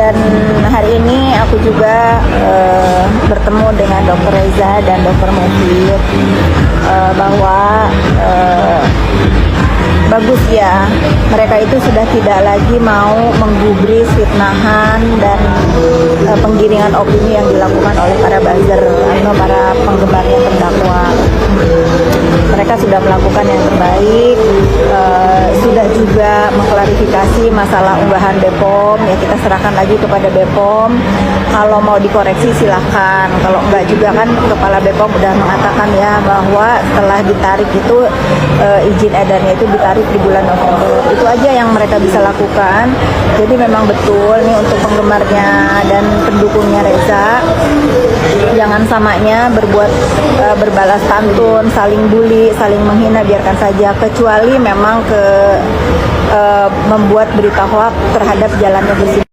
Dan hari ini aku juga bertemu dengan Dr. Reza dan Dr. Mufid bahwa bagus ya, mereka itu sudah tidak lagi mau menggubris fitnahan dan penggiringan opini yang dilakukan oleh para buzzer atau para penggemar yang terdakwa. Mereka sudah melakukan yang terbaik, sudah juga mengklarifikasi masalah unggahan BPOM, ya kita serahkan lagi kepada BPOM. Kalau mau dikoreksi silahkan, kalau enggak juga kan Kepala BPOM udah mengatakan ya bahwa setelah ditarik itu izin edarnya itu ditarik di bulan November. Itu aja yang mereka bisa lakukan. Jadi memang betul nih untuk penggemarnya dan pendukungnya Reza, jangan samanya berbalas pantun, saling bully, saling menghina, biarkan saja, kecuali memang membuat berita hoax terhadap jalannya bersih.